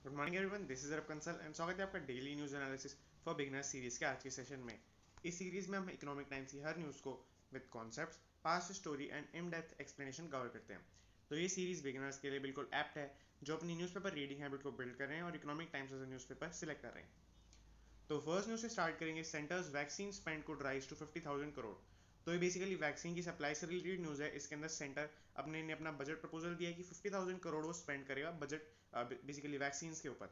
Good morning everyone, this is Arab Kansal and स्वागत है आपका daily news analysis for beginners series के आज के सेशन में। इस सीरीज में हम इकोनॉमिक टाइम्स की हर न्यूज़ को with concepts, past story and in depth explanation cover करते हैं। तो ये सीरीज बिगनर्स के लिए बिल्कुल एप्ट है जो अपनी न्यूज़पेपर रीडिंग हैबिट को बिल्ड कर रहे हैं और economic times as newspaper select कर रहे हैं। तो फर्स्ट न्यूज़ से स्टार्ट करेंगे। Centre's vaccine spend could rise to 50,000 crore. तो ये बेसिकली वैक्सीन की सप्लाई से रिलेटेड न्यूज़ है। इसके अंदर सेंटर ने अपना बजट प्रपोजल दिया है कि 50,000 करोड़ वो स्पेंड करेगा बजट बेसिकली वैक्सीन के ऊपर।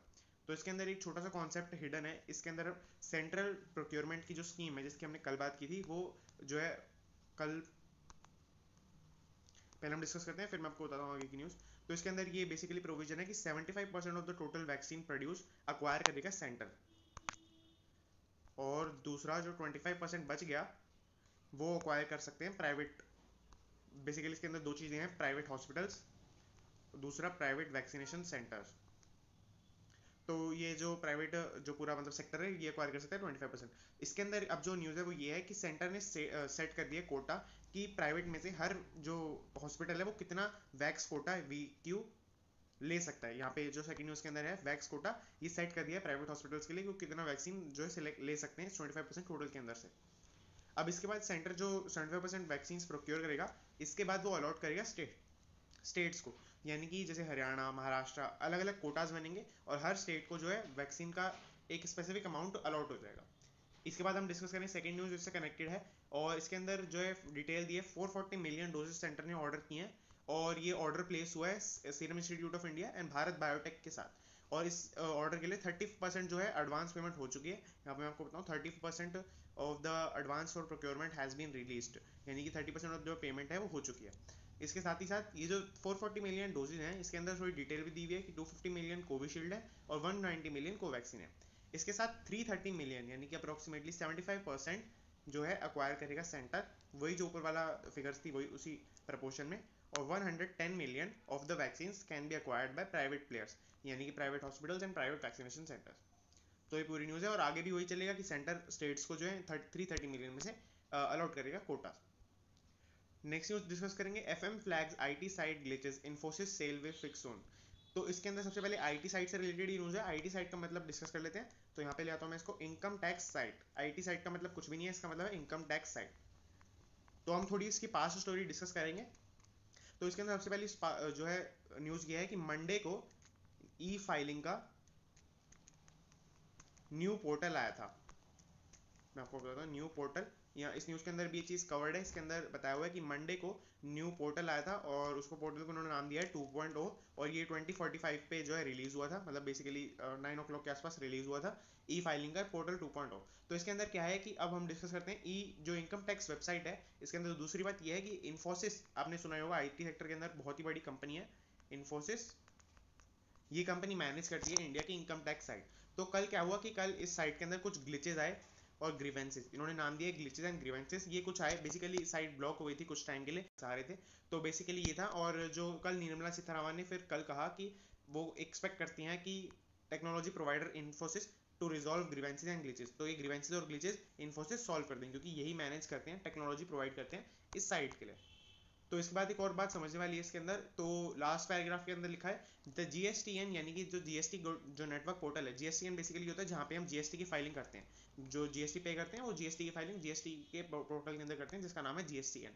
तो इसके अंदर एक छोटा सा कॉन्सेप्ट हिडन है। इसके अंदर सेंट्रल प्रोक्योरमेंट की जो स्कीम है जिसकी हमने कल बात की थी वो जो है कल पहले हम डिस्कस करते हैं, फिर मैं आपको बताता हूँ आगे की न्यूज़। तो इसके अंदर ये बेसिकली प्रोविजन है कि 75% of the total vaccine produce acquire करेगा सेंटर, और दूसरा जो 25% बच गया वो अक्वायर कर सकते हैं प्राइवेट। बेसिकली इसके अंदर दो चीज़ें हैं, प्राइवेट हॉस्पिटल्स, दूसरा प्राइवेट वैक्सीनेशन सेंटर्स। तो ये जो प्राइवेट जो पूरा मतलब सेक्टर है ये एक्वायर कर सकता है 25%। इसके अंदर अब जो न्यूज़ है वो ये है कि सेंटर ने सेट कर दिया कोटा कि प्राइवेट में से हर जो हॉस्पिटल है वो कितना वैक्स कोटा वी क्यू ले सकता है। यहाँ पे जो सेकंड न्यूज़ के अंदर है वैक्स कोटा ये सेट कर दिया है प्राइवेट हॉस्पिटल्स के लिए कि कितना वैक्सीन जो है सिलेक्ट ले सकते हैं 25% टोटल के अंदर से। अब इसके बाद सेंटर जो 75% वैक्सीन प्रोक्योर करेगा इसके बाद वो अलॉट करेगा स्टेट्स को, यानी कि जैसे हरियाणा, महाराष्ट्र, अलग अलग कोटाज बनेंगे और हर स्टेट को जो है वैक्सीन का एक स्पेसिफिक अमाउंट अलॉट हो जाएगा। इसके बाद हम डिस्कस करें सेकंड न्यूज़ जिससे कनेक्टेड है, और इसके अंदर जो है डिटेल दी है 440 मिलियन डोजेस सेंटर ने ऑर्डर किए हैं, और ये ऑर्डर प्लेस हुआ है serum institute of India and Bharat biotech के साथ। और इस ऑर्डर के लिए 30% जो है एडवांस पेमेंट हो चुकी है। यहाँ पे मैं आपको बताऊँ 30% of the advance for procurement has been released, यानी कि 30% ऑफ जो पेमेंट है वो हो चुकी है। इसके साथ ही साथ ये जो 440 मिलियन डोजेज हैं इसके अंदर थोड़ी डिटेल भी दी हुई है कि 250 मिलियन कोविशील्ड है और 190 मिलियन कोवैक्सीन है। इसके साथ 330 मिलियन यानी कि अप्रोक्सीमेटली 75% जो है अक्वायर करेगा सेंटर, वही जो ऊपर वाला फिगर्स थी वही उसी प्रपोर्शन में। और 110 million of the vaccine can be acquired by private players, यानी कि private hospitals and private vaccination centres. तो ये पूरी न्यूज़ है और आगे भी वही चलेगा कि सेंटर स्टेट्स को जो है 330 मिलियन में से अलॉट करेगा कोटा। नेक्स्ट न्यूज डिस्कस करेंगे। FM flags IT site glitches, Infosys sell we fix soon. तो इसके अंदर सबसे पहले आईटी साइट से रिलेटेड ही न्यूज़ है। आईटी साइट का मतलब डिस्कस कर लेते हैं। तो यहाँ पे ले आता हूँ मैं इसको, income tax site. IT site का मतलब कुछ भी नहीं है, इसका मतलब है इनकम टैक्स साइट। तो हम थोड़ी इसकी पास्ट स्टोरी डिस्कस करेंगे। तो इसके अंदर सबसे पहले जो है न्यूज़ ये है कि मंडे को ई फाइलिंग का न्यू पोर्टल आया था। मैं आपको बताता हूँ न्यू पोर्टल, यहाँ इस न्यूज़ के अंदर भी ये चीज़ कवर्ड है। इसके अंदर बताया हुआ है कि मंडे को न्यू पोर्टल आया था और उसको पोर्टल को उन्होंने नाम दिया है 2.0, और ये 2045 पे जो है रिलीज़ हुआ था, मतलब बेसिकली 9 o'clock के आसपास रिलीज़ हुआ था ई फाइलिंग का पोर्टल 2.0। तो इसके अंदर क्या है कि अब हम डिस्कस करते हैं ई जो इनकम टैक्स वेबसाइट है। इसके अंदर दूसरी बात यह है कि इन्फोसिस, आपने सुना होगा आईटी सेक्टर के अंदर बहुत ही बड़ी कंपनी है इन्फोसिस। ये कंपनी मैनेज करती है इंडिया की इनकम टैक्स साइट। तो कल क्या हुआ कि कल इस साइट के अंदर कुछ ग्लिचेज आए और ग्रीवेंसेस, इन्होंने नाम दिया ग्लिचेस एंड ग्रीवेंसेस। ये कुछ आए, बेसिकली साइट ब्लॉक हो गई थी कुछ टाइम के लिए, सहारे थे। तो बेसिकली ये था, और जो कल निर्मला सीतारामन ने फिर कल कहा कि वो एक्सपेक्ट करती हैं कि technology provider Infosys to resolve grievances and glitches. तो ये ग्रीवेंसेस और ग्लिचेस इन्फोसिस सॉल्व कर देंगे क्योंकि यही मैनेज करते हैं, टेक्नोलॉजी प्रोवाइड करते हैं इस साइट के लिए। तो इसके बाद एक और बात समझने वाली है इसके अंदर। तो लास्ट पैराग्राफ के अंदर लिखा है द जीएसटीएन, यानी कि जो जीएसटी जो नेटवर्क पोर्टल है। जीएसटीएन बेसिकली होता है जहाँ पे हम जीएसटी की फाइलिंग करते हैं, जो जीएसटी पे करते हैं वो जीएसटी की फाइलिंग जीएसटी के पोर्टल के अंदर करते हैं जिसका नाम है जीएसटीएन।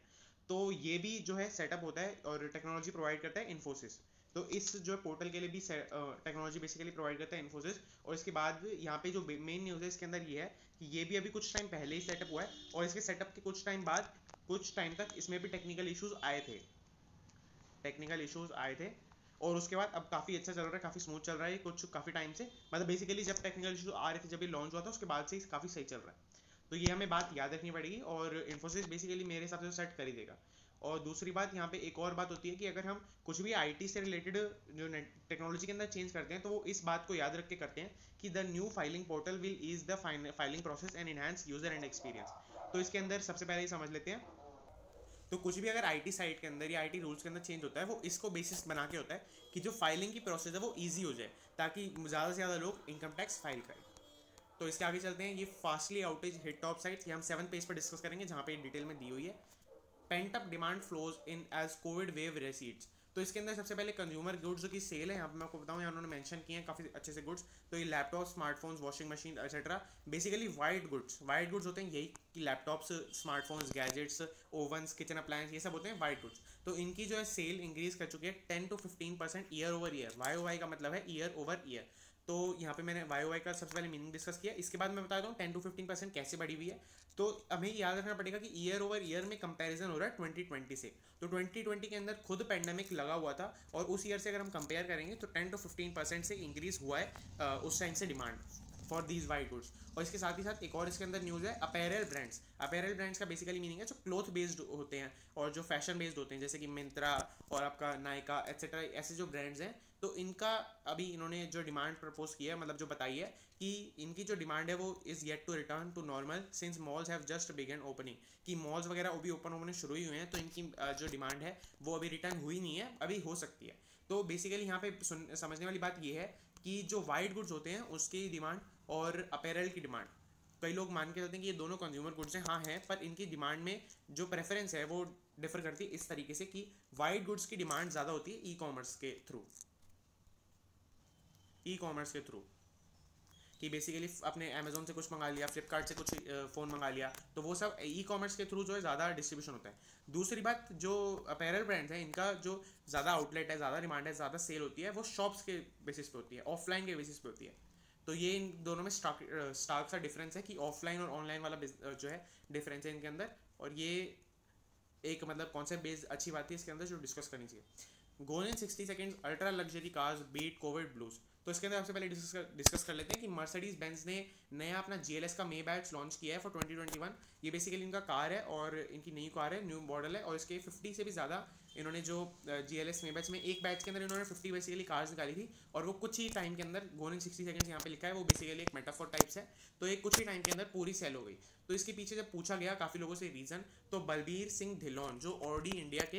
तो ये भी जो है सेटअप होता है और टेक्नोलॉजी प्रोवाइड करता है इन्फोसिस। तो इस जो पोर्टल के लिए भी टेक्नोलॉजी बेसिकली प्रोवाइड करता है इन्फोसिस। और इसके बाद यहाँ पे जो मेन न्यूज़ है इसके अंदर ये है कि ये भी अभी कुछ टाइम पहले ही सेटअप हुआ है, और इसके सेटअप के कुछ टाइम बाद कुछ टाइम तक इसमें भी टेक्निकल इश्यूज आए थे, और उसके बाद अब काफ़ी अच्छा चल रहा है, काफ़ी स्मूथ चल रहा है कुछ काफ़ी टाइम से। मतलब बेसिकली जब टेक्निकल इशू आ रहे थे, जब ये लॉन्च हुआ था उसके बाद से काफ़ी सही चल रहा है। तो ये हमें बात याद रखनी पड़ेगी, और इन्फोसिस बेसिकली मेरे हिसाब से सेट कर ही देगा। और दूसरी बात यहाँ पे एक और बात होती है कि अगर हम कुछ भी आईटी से रिलेटेड जो टेक्नोलॉजी के अंदर चेंज करते हैं तो वो इस बात को याद रख के करते हैं कि the new filing portal will ease the filing process and enhance user and experience. तो इसके अंदर सबसे पहले ही समझ लेते हैं। तो कुछ भी अगर आईटी साइट के अंदर या आईटी रूल्स के अंदर चेंज होता है वो इसको बेसिस बना के होता है कि जो फाइलिंग की प्रोसेस है वो ईजी हो जाए, ताकि ज़्यादा से ज़्यादा लोग इनकम टैक्स फाइल करें। तो इसके आगे चलते हैं। ये fastly outage hit top sites, ये हम 7 पेज पर डिस्कस करेंगे जहाँ पे डिटेल में दी हुई है। Pent up demand flows in as covid wave recedes. तो इसके अंदर सबसे पहले कंज्यूमर गुड्स की सेल है, यहाँ पे मैं आपको बताऊँ, यहाँ उन्होंने मेंशन किए हैं काफ़ी अच्छे से गुड्स। तो ये laptop, smartphones, washing machine etcetera, basically white goods होते हैं यही कि laptops, smartphones, gadgets, ovens, kitchen appliance, ये सब होते हैं वाइट गुड्स। तो इनकी जो है सेल इंक्रीज कर चुकी है 10 to 15% year over year. YOY का मतलब है ईयर ओवर ईयर। तो यहाँ पे मैंने YOY का सबसे पहले मीनिंग डिस्कस किया, इसके बाद मैं बता दूँ 10 to 15% कैसे बढ़ी हुई है। तो हमें याद रखना पड़ेगा कि ईयर ओवर ईयर में कंपैरिजन हो रहा है 2020 से। तो 2020 के अंदर खुद पेंडेमिक लगा हुआ था, और उस ईयर से अगर हम कंपेयर करेंगे तो 10 to 15% से इंक्रीज हुआ है उस टाइम से demand for these white goods. और इसके साथ ही साथ एक और इसके अंदर न्यूज़ है अपैरल ब्रांड्स का बेसिकली मीनिंग है जो क्लोथ बेस्ड होते हैं और जो फैशन बेस्ड होते हैं, जैसे कि मिंत्रा और आपका नायका एक्सेट्रा, ऐसे जो ब्रांड्स हैं। तो इनका अभी इन्होंने जो डिमांड प्रपोज किया है, मतलब जो बताई है कि इनकी जो डिमांड है वो is yet to return to normal since malls have just begun opening, कि मॉल्स वगैरह अभी ओपन होने शुरू ही हुए हैं। तो इनकी जो डिमांड है वो अभी रिटर्न हुई नहीं है, अभी हो सकती है। तो बेसिकली यहाँ पे समझने वाली बात ये है कि जो वाइट गुड्स होते हैं उसकी डिमांड और अपैरल की डिमांड, कई लोग मान के चलते हैं कि ये दोनों कंज्यूमर गुड्स हैं, हाँ हैं, पर इनकी डिमांड में जो प्रेफरेंस है वो डिफर करती है इस तरीके से कि वाइट गुड्स की डिमांड ज़्यादा होती है ई कॉमर्स के थ्रू, कि बेसिकली अपने अमेजोन से कुछ मंगा लिया, फ्लिपकार्ट से कुछ फ़ोन मंगा लिया, तो वो सब ई कॉमर्स के थ्रू जो है ज़्यादा डिस्ट्रीब्यूशन होता है। दूसरी बात, जो अपैरल ब्रांड्स हैं इनका जो ज़्यादा आउटलेट है, ज़्यादा डिमांड है, ज़्यादा सेल होती है, वो शॉप्स के बेसिस पे होती है, ऑफलाइन के बेसिस पे होती है। तो ये इन दोनों में स्टार्क सा डिफरेंस है कि ऑफलाइन और ऑनलाइन वाला जो है डिफरेंस है इनके अंदर। और ये एक मतलब कॉन्सेप्ट बेस्ड अच्छी बात है इसके अंदर जो डिस्कस करनी चाहिए। Gone in 60 seconds ultra luxury cars beat covid blues. तो इसके अंदर सबसे पहले डिस्कस कर लेते हैं कि मर्सिडीज बेंज ने नया अपना GLS का मे बैच लॉन्च किया है फॉर 2021। ये बेसिकली इनका कार है और इनकी नई कार है, न्यू मॉडल है, और इसके 50 से भी ज़्यादा इन्होंने जो GLS मे बैच में एक बैच के अंदर इन्होंने 50 बेसिकली कार्स निकाली थी, और वो कुछ ही टाइम के अंदर, गोन इन 60 सेकंड्स यहाँ पे लिखा है, वो बेसिकली एक मेटाफोर टाइप्स है। तो एक कुछ ही टाइम के अंदर पूरी सेल हो गई। तो इसके पीछे जब पूछा गया काफ़ी लोगों से रीज़न, तो बलबीर सिंह धिल्लोन जो ऑडी इंडिया के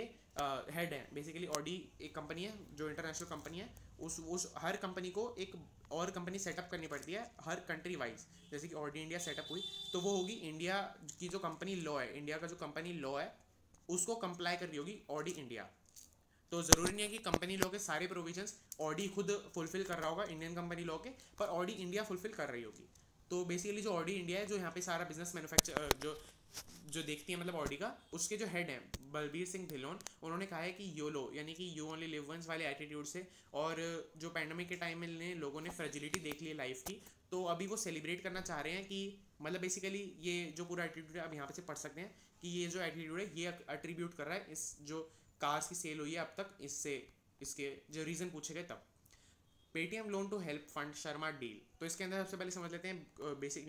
हेड हैं, बेसिकली ऑडी एक कंपनी है जो इंटरनेशनल कंपनी है, उस हर कंपनी को एक और कंपनी सेटअप करनी पड़ती है हर कंट्री वाइज। जैसे कि ऑडी इंडिया सेटअप हुई तो वो होगी इंडिया की जो कंपनी लॉ है, इंडिया का जो कंपनी लॉ है उसको कंप्लाई कर रही होगी ऑडी इंडिया। तो ज़रूरी नहीं है कि कंपनी लॉ के सारे प्रोविजंस ऑडी खुद फुलफिल कर रहा होगा इंडियन कंपनी लॉ के, पर ऑडी इंडिया फुलफिल कर रही होगी। तो बेसिकली जो ऑडी इंडिया है, जो यहाँ पे सारा बिजनेस मैन्युफैक्चर जो देखती है मतलब ऑडी का, उसके जो हेड हैं बलबीर सिंह धिल्लोन, उन्होंने कहा है कि योलो यानी कि यू ओनली लिव वंस वाले एटीट्यूड से, और जो पैंडेमिक के टाइम में लोगों ने फ्रेजिलिटी देख ली है लाइफ की, तो अभी वो सेलिब्रेट करना चाह रहे हैं कि मतलब बेसिकली ये जो पूरा एटीट्यूड है, अब यहाँ पे से पढ़ सकते हैं कि ये जो एटीट्यूड है ये अट्रीब्यूट कर रहा है इस जो कार्स की सेल हुई है अब तक, इससे इसके जो रीज़न पूछे गए तब। Paytm loan to help fund Sharma deal. तो इसके अंदर सबसे पहले समझ लेते हैं बेसिक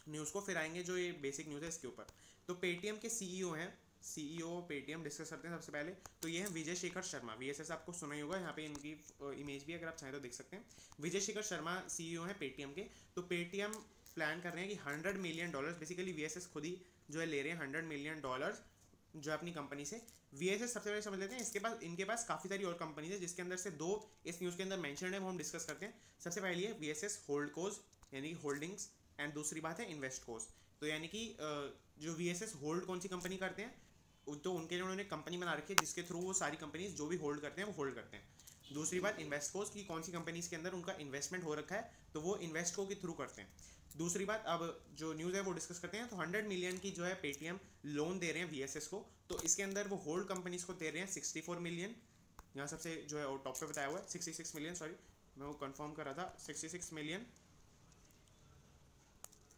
न्यूज़ को, फिर आएंगे जो ये बेसिक न्यूज़ है इसके ऊपर। तो पेटीएम के CEO हैं, CEO पेटीएम डिस्कस करते हैं सबसे पहले। तो ये है विजय शेखर शर्मा, VSS आपको सुना ही होगा, यहाँ पे इनकी इमेज भी अगर आप चाहें तो देख सकते हैं। विजय शेखर शर्मा CEO हैं पेटीएम के। तो पेटीएम प्लान कर रहे हैं कि $100 मिलियन, बेसिकली VSS खुद ही जो है ले रहे हैं $100 मिलियन जो है अपनी कंपनी से। VSS सबसे पहले समझ लेते हैं, इनके पास काफ़ी सारी और कंपनीज है जिसके अंदर से दो इस न्यूज़ के अंदर मेंशन है, वो हम डिस्कस करते हैं। सबसे पहली है VSS होल्डकोज यानी कि होल्डिंग्स, एंड दूसरी बात है इन्वेस्टकोज। तो यानी कि जो VSS होल्ड कौन सी कंपनी करते हैं, तो उनके लिए उन्होंने कंपनी बना रखी है जिसके थ्रू वो सारी कंपनीज जो भी होल्ड करते हैं वो होल्ड करते हैं। दूसरी बात इन्वेस्टकोज की कौन सी कंपनीज के अंदर उनका इन्वेस्टमेंट हो रखा है, तो वो इन्वेस्टको के थ्रू करते हैं। दूसरी बात, अब जो न्यूज़ है वो डिस्कस करते हैं। तो 100 मिलियन की जो है पेटीएम लोन दे रहे हैं VSS को। तो इसके अंदर वो होल्ड कंपनीज को दे रहे हैं 64 मिलियन, यहाँ सबसे जो है टॉप पे बताया हुआ है 66 मिलियन, सॉरी मैं वो कंफर्म कर रहा था 66 मिलियन,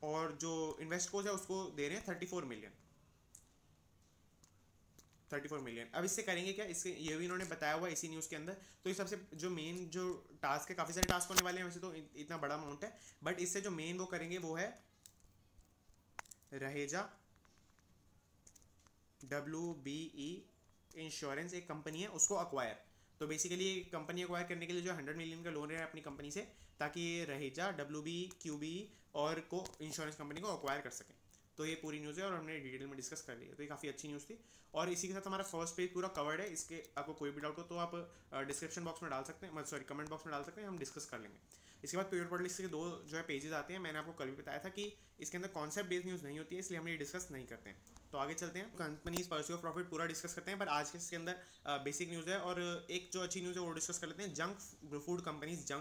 और जो इन्वेस्टकोज है उसको दे रहे हैं 34 मिलियन। अब इससे करेंगे क्या, इसके ये भी इन्होंने बताया हुआ इसी न्यूज़ के अंदर। तो ये सबसे जो मेन जो टास्क है, काफ़ी सारे टास्क होने वाले हैं वैसे तो, इतना बड़ा अमाउंट है, बट इससे जो मेन वो करेंगे वो है रहेजा WBE इंश्योरेंस, एक कंपनी है, उसको अक्वायर। तो बेसिकली कंपनी अक्वायर करने के लिए जो 100 मिलियन का लोन है अपनी कंपनी से, ताकि ये रहेजा WBE QBE और को इंश्योरेंस कंपनी को अक्वायर कर सकें। तो ये पूरी न्यूज़ है और हमने डिटेल में डिस्कस कर लिया, तो ये काफ़ी अच्छी न्यूज़ थी। और इसी के साथ हमारा फर्स्ट पेज पूरा कवर्ड है। इसके आपको कोई भी डाउट हो तो आप डिस्क्रिप्शन बॉक्स में डाल सकते हैं, सॉरी कमेंट बॉक्स में डाल सकते हैं, हम डिस्कस कर लेंगे। इसके बाद प्योर पॉलिटिक्स के 2 जो है पेजेस आते हैं। मैंने आपको कल भी बताया था कि इसके अंदर कॉन्सेप्ट बेस्ड न्यूज़ नहीं होती है, इसलिए हम ये डिस्कस नहीं करते हैं। तो आगे चलते हैं, कंपनीज परस्यू ऑफ प्रॉफिट पूरा डिस्कस करते हैं, पर आज के इसके अंदर बेसिक न्यूज़ है। और एक जो अच्छी न्यूज़ है वो डिस्कस कर लेते हैं। Junk food companies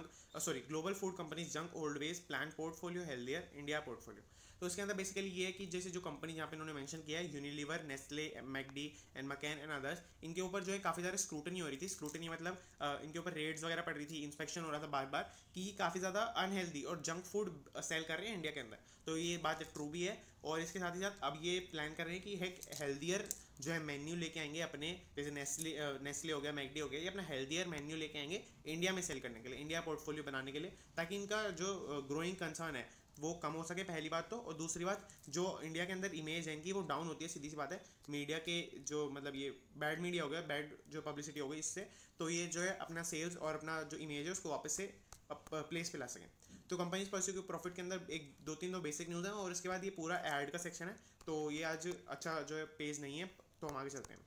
global food companies junk old veg plan portfolio healthier India portfolio. तो इसके अंदर बेसिकली ये है कि जैसे जो कंपनी यहाँ पे इन्होंने मेंशन किया है, Unilever, Nestle, McD and McCann and others, इनके ऊपर जो है काफ़ी ज़्यादा स्क्रूटनी हो रही थी। स्क्रूटनी मतलब इनके ऊपर रेड्स वगैरह पड़ रही थी, इंस्पेक्शन हो रहा था बार बार कि काफ़ी ज़्यादा अनहेल्दी और जंक फूड सेल कर रहे हैं इंडिया के अंदर। तो ये बात ट्रू भी है। और इसके साथ ही साथ अब ये प्लान कर रहे हैं कि एक हेल्दियर जो है मेन्यू लेके आएंगे अपने, जैसे नेस्ले हो गया, मैकडी हो गया, ये अपना हेल्दियर मेन्यू लेके आएंगे इंडिया में सेल करने के लिए, इंडिया पोर्टफोलियो बनाने के लिए, ताकि इनका जो ग्रोइंग कंसर्न है वो कम हो सके, पहली बात तो। और दूसरी बात, जो इंडिया के अंदर इमेज है इनकी वो डाउन होती है, सीधी सी बात है। मीडिया के जो मतलब ये बैड मीडिया हो गया, बैड जो पब्लिसिटी हो गई इससे, तो ये जो है अपना सेल्स और अपना जो इमेज है उसको वापस से प्लेस पे ला सकें। तो कंपनीज परस्यू के प्रॉफिट के अंदर एक 2-3 बेसिक न्यूज़ है, और इसके बाद ये पूरा ऐड का सेक्शन है। तो ये आज अच्छा जो है पेज नहीं है, तो हम आगे चलते हैं।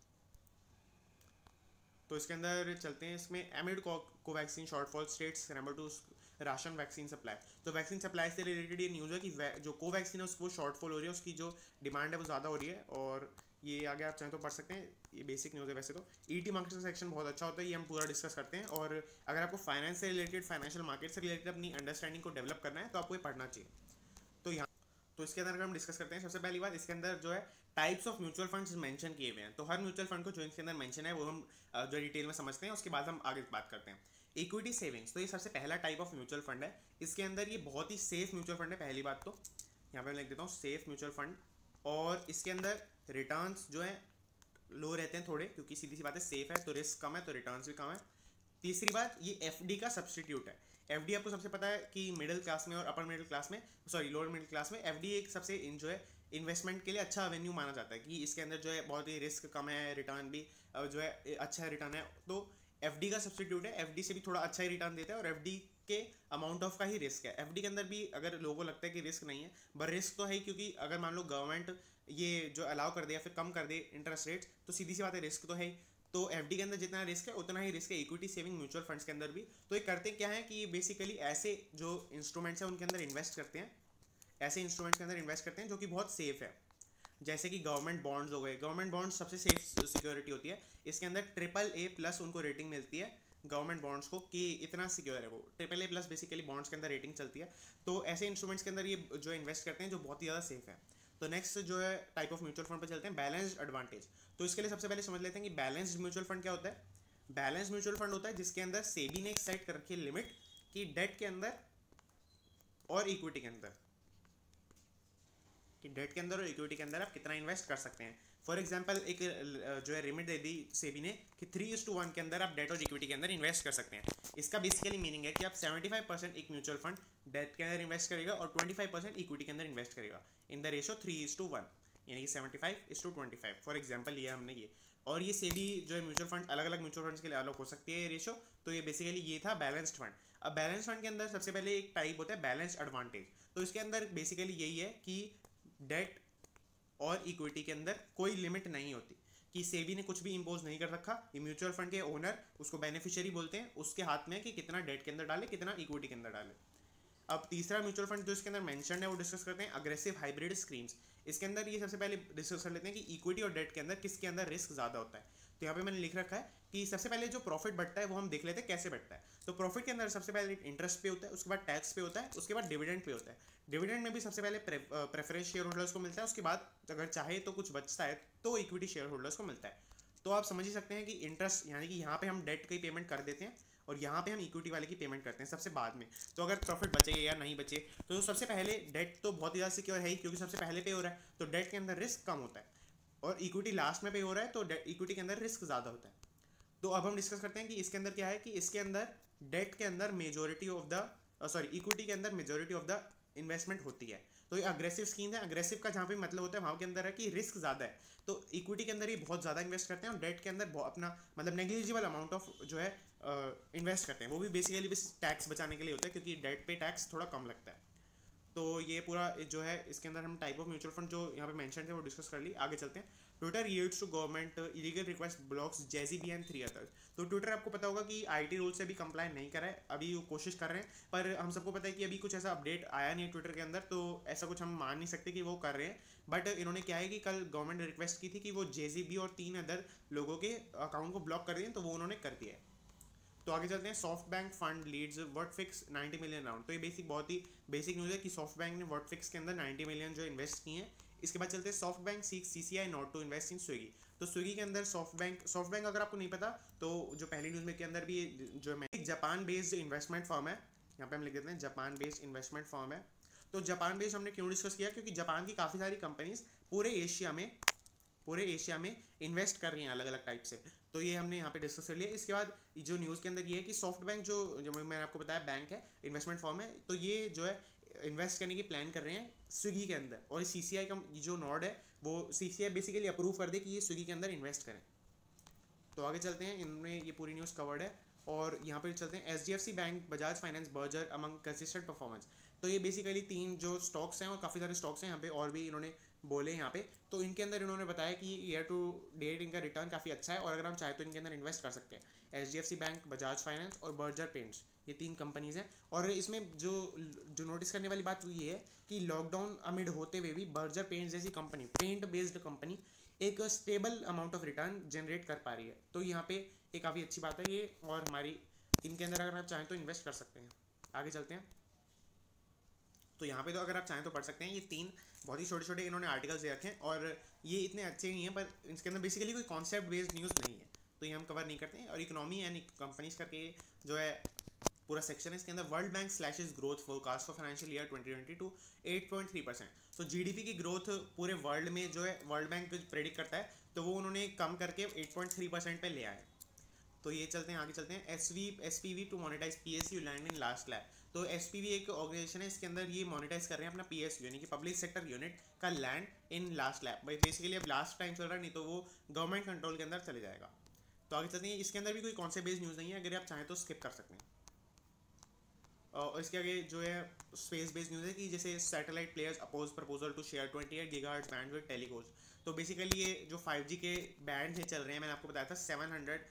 तो इसके अंदर चलते हैं, इसमें amid Covaxin shortfall states scramble to ration vaccine supply. तो वैक्सीन सप्लाई से रिलेटेड ये न्यूज़ है कि जो कोवैक्सीन है उसको शॉर्टफॉल हो रही है, उसकी जो डिमांड है वो ज़्यादा हो रही है। और ये आगे आप चाहें तो पढ़ सकते हैं, ये बेसिक न्यूज़ है वैसे तो। ईटी मार्केट का सेक्शन बहुत अच्छा होता है, ये हम पूरा डिस्कस करते हैं। और अगर आपको फाइनेंस से रिलेटेड, फाइनेंशियल मार्केट से रिलेटेड अपनी अंडरस्टैंडिंग को डेवलप करना है तो आपको ये पढ़ना चाहिए। तो यहाँ तो इसके अंदर अगर हम डिस्कस करते हैं, सबसे पहली बात इसके अंदर जो है types of mutual funds mention किए हुए हैं। तो हर म्यूचुअल फंड को जो इसके अंदर मेंशन है वो हम जो डिटेल में समझते हैं, उसके बाद हम आगे बात करते हैं। इक्विटी सेविंग्स, तो ये सबसे पहला टाइप ऑफ म्यूचुअल फंड है। इसके अंदर ये बहुत ही सेफ म्यूचुअल फंड है, पहली बात तो यहाँ पे मैं लिख देता हूँ सेफ म्यूचुअल फंड। और इसके अंदर रिटर्न्स जो है लो रहते हैं थोड़े, क्योंकि सीधी सी बात है सेफ है तो रिस्क कम है, तो रिटर्न्स भी कम है। तीसरी बात, ये एफडी का सब्सटीट्यूट है। एफडी आपको सबसे पता है कि मिडिल क्लास में और अपर मिडिल क्लास में, सॉरी लोअर मिडिल क्लास में, एफडी एक सबसे जो है इन्वेस्टमेंट के लिए अच्छा एवेन्यू माना जाता है, कि इसके अंदर जो है बहुत ही रिस्क कम है, रिटर्न भी जो है अच्छा रिटर्न है। तो एफडी का सब्सटीट्यूट है, एफडी से भी थोड़ा अच्छा ही रिटर्न देता है, और एफडी के अमाउंट ऑफ का ही रिस्क है। एफडी के अंदर भी अगर लोगों को लगता है कि रिस्क नहीं है, पर रिस्क तो है ही, क्योंकि अगर मान लो गवर्नमेंट ये जो अलाउ कर दे या फिर कम कर दे इंटरेस्ट रेट्स, तो सीधी सी बात है रिस्क तो है ही। तो एफडी के अंदर जितना रिस्क है उतना ही रिस्क है इक्विटी सेविंग म्यूचुअल फंड्स के अंदर भी। तो ये करते क्या है कि बेसिकली ऐसे जो इंस्ट्रूमेंट्स हैं उनके अंदर इन्वेस्ट करते हैं, ऐसे इंस्ट्रूमेंट्स के अंदर इन्वेस्ट करते हैं जो कि बहुत सेफ है। जैसे कि गवर्नमेंट बॉन्ड्स हो गए, गवर्नमेंट बॉन्ड्स सबसे सेफ सिक्योरिटी होती है। इसके अंदर AAA+ उनको रेटिंग मिलती है गवर्नमेंट बॉन्ड्स को, कि इतना सिक्योर है वो। AAA+ बेसिकली बॉन्ड्स के अंदर रेटिंग चलती है। तो ऐसे इंस्ट्रूमेंट्स के अंदर ये जो इन्वेस्ट करते हैं जो बहुत ही ज़्यादा सेफ है। तो नेक्स्ट जो है टाइप ऑफ म्यूचुअल फंड पे चलते हैं, बैलेंस्ड एडवांटेज। तो इसके लिए सबसे पहले समझ लेते हैं कि बैलेंस्ड म्यूचुअल फंड क्या होता है। बैलेंस्ड म्यूचुअल फंड होता है जिसके अंदर सेबी ने एक सेट कर रखी है लिमिट, कि डेट के अंदर और इक्विटी के अंदर, कि डेट के अंदर और इक्विटी के अंदर आप कितना इन्वेस्ट कर सकते हैं। फॉर एग्जांपल एक जो है लिमिट दे दी सेबी ने कि 3:1 के अंदर आप डेट और इक्विटी के अंदर इन्वेस्ट कर सकते हैं। इसका बेसिकली मीनिंग है कि आप 75% एक म्यूचुअल फंड डेट के अंदर इन्वेस्ट करेगा और 25% इक्विटी के अंदर इन्वेस्ट करेगा, इन द रेशो 3:1, यानी कि 75:25। फॉर एग्जाम्पल लिया हमने ये। और ये सेबी जो है म्यूचुअल फंड अलग अलग म्यूचुअल फंड्स के लिए अलग हो सकती है ये रेशो। तो ये बेसिकली ये था बैलेंस्ड फंड। अब बैलेंस्ड फंड के अंदर सबसे पहले एक टाइप होता है बैलेंस्ड एडवांटेज। तो इसके अंदर बेसिकली यही है कि डेट और इक्विटी के अंदर कोई लिमिट नहीं होती, कि सेबी ने कुछ भी इंपोज नहीं कर रखा। ये म्यूचुअल फंड के ओनर, उसको बेनिफिशियरी बोलते हैं, उसके हाथ में कि कितना डेट के अंदर डाले, कितना इक्विटी के अंदर डाले। अब तीसरा म्यूचुअल फंड जो इसके अंदर मेंशन है वो डिस्कस करते हैं, अग्रेसिव हाइब्रिड स्कीम्स। इसके अंदर ये सबसे पहले डिस्कस कर लेते हैं कि इक्विटी और डेट के अंदर किसके अंदर रिस्क ज़्यादा होता है। तो यहाँ पे मैंने लिख रखा है कि सबसे पहले जो प्रॉफिट बढ़ता है वो हम देख लेते हैं कैसे बढ़ता है। तो प्रॉफिट के अंदर सबसे पहले इंटरेस्ट पे होता है, उसके बाद टैक्स पे होता है, उसके बाद डिविडेंड पे होता है। डिविडेंड में भी सबसे पहले प्रेफरेंस शेयर होल्डर्स को मिलता है, उसके बाद अगर चाहे तो कुछ बचता है तो इक्विटी शेयर होल्डर्स को मिलता है। तो आप समझ ही सकते हैं कि इंटरेस्ट, यानी कि यहाँ पे हम डेट की पेमेंट कर देते हैं और यहाँ पे हम इक्विटी वाले की पेमेंट करते हैं सबसे बाद में। तो अगर प्रॉफिट बचे या नहीं बचे, तो सबसे पहले डेट तो बहुत ही ज़्यादा सिक्योर है ही, क्योंकि सबसे पहले पे हो रहा है, तो डेट के अंदर रिस्क कम होता है। और इक्विटी लास्ट में पे हो रहा है, तो इक्विटी के अंदर रिस्क ज़्यादा होता है। तो अब हम डिस्कस करते हैं कि इसके अंदर क्या है, कि इसके अंदर डेट के अंदर मेजोरिटी ऑफ द इक्विटी के अंदर मेजोरिटी ऑफ द इन्वेस्टमेंट होती है। तो ये अग्रेसिव स्कीम है। अग्रेसिव का जहाँ पे मतलब होता है वहाँ के अंदर है कि रिस्क ज़्यादा है, तो इक्विटी के अंदर ये बहुत ज़्यादा इन्वेस्ट करते हैं और डेट के अंदर अपना मतलब नेग्लिजिबल अमाउंट ऑफ जो है इन्वेस्ट करते हैं। वो भी बेसिकली बस टैक्स बचाने के लिए होता है, क्योंकि डेट पे टैक्स थोड़ा कम लगता है। तो ये पूरा जो है इसके अंदर हम टाइप ऑफ म्यूचुअल फंड जो यहाँ पे मेंशन थे वो डिस्कस कर ली। आगे चलते हैं। Twitter yields to government illegal request blocks JCB and 3 others. तो ट्विटर आपको पता होगा कि आईटी रूल से भी कंप्लाई नहीं कर रहा है, अभी वो कोशिश कर रहे हैं, पर हम सबको पता है कि अभी कुछ ऐसा अपडेट आया नहीं है ट्विटर के अंदर, तो ऐसा कुछ हम मान नहीं सकते कि वो कर रहे हैं। बट इन्होंने क्या है कि कल गवर्नमेंट ने रिक्वेस्ट की थी कि वो जेसीबी और 3 अदर लोगों के अकाउंट को ब्लॉक कर दें, तो वो उन्होंने कर दिया है। तो आगे चलते हैं। SoftBank fund leads Wordfix 90 million round. तो ये बहुत ही बेसिक न्यूज़ है कि सॉफ्ट बैंक ने वर्डफिक्स के अंदर 90 मिलियन जो इन्वेस्ट किए हैं। इसके बाद चलते हैं। SoftBank seeks CCI nod to invest in Swiggy. तो स्विगी के अंदर सॉफ्ट बैंक अगर आपको नहीं पता तो जो पहली न्यूज़ में के अंदर भी जो मैं एक जापान बेस्ड इन्वेस्टमेंट फर्म है, यहाँ पे हम लिख देते हैं जापान बेस्ड इन्वेस्टमेंट फर्म है। तो जापान बेस्ड हमने क्यों डिस्कस किया, क्योंकि जापान की काफ़ी सारी कंपनीज पूरे एशिया में इन्वेस्ट कर रही हैं अलग अलग टाइप से, तो ये हमने यहाँ पे डिस्कस कर लिया। इसके बाद जो न्यूज़ के अंदर ये है कि सॉफ्ट बैंक जो मैंने आपको बताया बैंक है, इन्वेस्टमेंट फॉर्म है, तो ये जो है इन्वेस्ट करने की प्लान कर रहे हैं स्विगी के अंदर, और सीसीआई का जो नॉड है वो सीसीआई बेसिकली अप्रूव कर दे कि ये स्विगी के अंदर इन्वेस्ट करें। तो आगे चलते हैं, इनमें ये पूरी न्यूज़ कवर्ड है। और यहाँ पर चलते हैं। HDFC bank Bajaj finance Berger among consistent performance. तो ये बेसिकली 3 जो स्टॉक्स हैं और काफ़ी सारे स्टॉक्स हैं यहाँ पे, और भी इन्होंने बोले यहाँ पे, तो इनके अंदर इन्होंने बताया कि ईयर टू डेट इनका रिटर्न काफ़ी अच्छा है और अगर हम चाहें तो इनके अंदर इन्वेस्ट कर सकते हैं। एचडीएफसी बैंक, बजाज फाइनेंस और बर्जर पेंट्स, ये 3 कंपनीज हैं। और इसमें जो नोटिस करने वाली बात ये है कि लॉकडाउन अमिड होते हुए भी बर्जर पेंट्स जैसी कंपनी, पेंट बेस्ड कंपनी, एक stable amount of return generate कर पा रही है। तो यहाँ पे ये काफ़ी अच्छी बात है ये, और हमारी इनके अंदर अगर आप चाहें तो इन्वेस्ट कर सकते हैं। आगे चलते हैं। तो यहाँ पे तो अगर आप चाहें तो पढ़ सकते हैं। ये 3 बहुत ही छोटे छोटे इन्होंने आर्टिकल्स दे रखे हैं और ये इतने अच्छे नहीं हैं, पर इसके अंदर बेसिकली कोई कॉन्सेप्ट बेस्ड न्यूज़ नहीं है, तो ये हम कवर नहीं करते हैं। और इकोनॉमी एंड कंपनीज करके जो है पूरा सेक्शन है, इसके अंदर world bank slashes growth forecast for financial year 2022 8.3%। तो जीडीपी की ग्रोथ पूरे वर्ल्ड में जो है वर्ल्ड बैंक प्रेडिक्ट करता है, तो वो उन्होंने कम करके 8.3% पे ले आए। तो ये चलते हैं, आगे चलते हैं। SPV to monetise PSU land in last lab. तो एसपीवी एक ऑर्गेनाइजेशन है, इसके अंदर ये मोनेटाइज कर रहे हैं अपना पीएसयू यानी कि पब्लिक सेक्टर यूनिट का लैंड इन लास्ट लैब। भाई बेसिकली अब लास्ट टाइम चल रहा है, नहीं तो वो गवर्नमेंट कंट्रोल के अंदर चले जाएगा। तो आगे चलते हैं। इसके अंदर भी कोई कॉन्सेप्ट बेस्ड न्यूज़ नहीं है, अगर आप चाहें तो स्किप कर सकते हैं। और इसके आगे जो है स्पेस बेस्ड न्यूज़ है कि जैसे satellite players oppose proposal to share 28 gigahertz band with telcos. तो बेसिकली ये जो 5G के बैंड से चल रहे हैं, मैंने आपको बताया था 700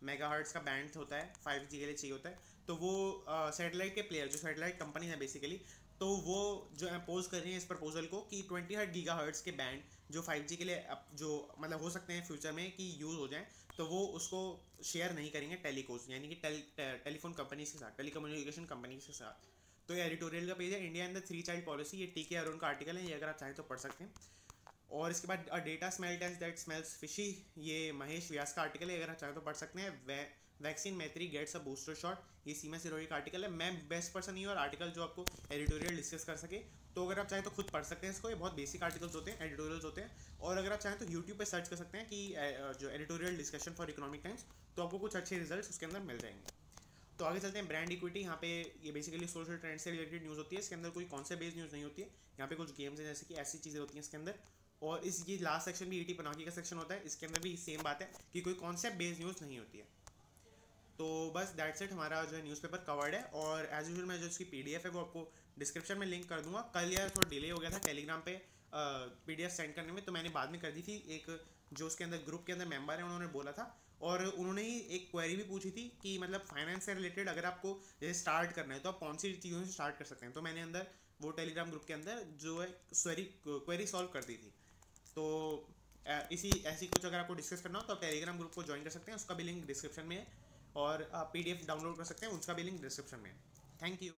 मेगाहर्ट्ज का बैंड होता है 5G के लिए चाहिए होता है, तो वो सैटेलाइट के प्लेयर जो सैटेलाइट कंपनी है बेसिकली, तो वो जो अपोज कर रही है इस प्रपोजल को कि 28 गीगाहर्ट्ज के बैंड जो 5G के लिए जो मतलब हो सकते हैं फ्यूचर में कि यूज़ हो जाएं, तो वो उसको शेयर नहीं करेंगे टेलीकोस यानी कि टेलीफोन कंपनीज के साथ, टेलीकम्युनिकेशन कंपनीज के साथ। तो ये एडिटोरियल का पेज है, India in the 3 child policy, ये टीके अरुण का आर्टिकल है, ये अगर आप चाहें तो पढ़ सकते हैं। और इसके बाद data smell taste that smells fishy, ये महेश व्यास का आर्टिकल है, अगर आप चाहें तो पढ़ सकते हैं। वैक्सीन मैत्री गेट्स अ बूस्टर शॉट, ये सीमा सिरोही का आर्टिकल है। मैं बेस्ट पर्सन ही और आर्टिकल जो आपको एडिटोरियल डिस्कस कर सके, तो अगर आप चाहें तो खुद पढ़ सकते हैं इसको, ये बहुत बेसिक आर्टिकल्स होते हैं, एडिटोरियल्स होते हैं। और अगर आप चाहें तो यूट्यूब पे सर्च कर सकते हैं कि जो editorial discussion for economic times, तो आपको कुछ अच्छे रिजल्ट्स उसके अंदर मिल जाएंगे। तो आगे चलते हैं। ब्रांड इक्विटी, यहाँ पे ये बेसिकली सोशल ट्रेंड से रिलेटेड न्यूज़ होती है, इसके अंदर कोई कॉन्सेप्ट बेस्ड न्यूज़ नहीं होती है। यहाँ पे कुछ गेम्स हैं जैसे कि ऐसी चीज़ें होती हैं इसके अंदर। और इस ये लास्ट सेक्शन भी ईटी पनाकी का सेक्शन होता है, इसके अंदर भी सेम बात है कि कोई कॉन्सेप्ट बेस्ड न्यूज़ नहीं होती है। तो बस दैट्स इट, हमारा जो है न्यूज़पेपर कवर्ड है। और एज यूजुअल मैं जो इसकी पीडीएफ है वो आपको डिस्क्रिप्शन में लिंक कर दूंगा। कल यार थोड़ा डिले हो गया था टेलीग्राम पे पीडीएफ सेंड करने में, तो मैंने बाद में कर दी थी। एक जो उसके अंदर ग्रुप के अंदर मेंबर है उन्होंने बोला था, और उन्होंने ही एक क्वेरी भी पूछी थी कि मतलब फाइनेंस से रिलेटेड अगर आपको जैसे स्टार्ट करना है तो आप कौन सी चीज़ों से स्टार्ट कर सकते हैं। तो मैंने अंदर वो टेलीग्राम ग्रुप के अंदर जो है क्वेरी सॉल्व कर दी थी। तो इसी ऐसी कुछ अगर आपको डिस्कस करना हो तो आप टेलीग्राम ग्रुप को ज्वाइन कर सकते हैं, उसका भी लिंक डिस्क्रिप्शन में है। और आप पीडीएफ डाउनलोड कर सकते हैं, उसका भी लिंक डिस्क्रिप्शन में है। Thank you.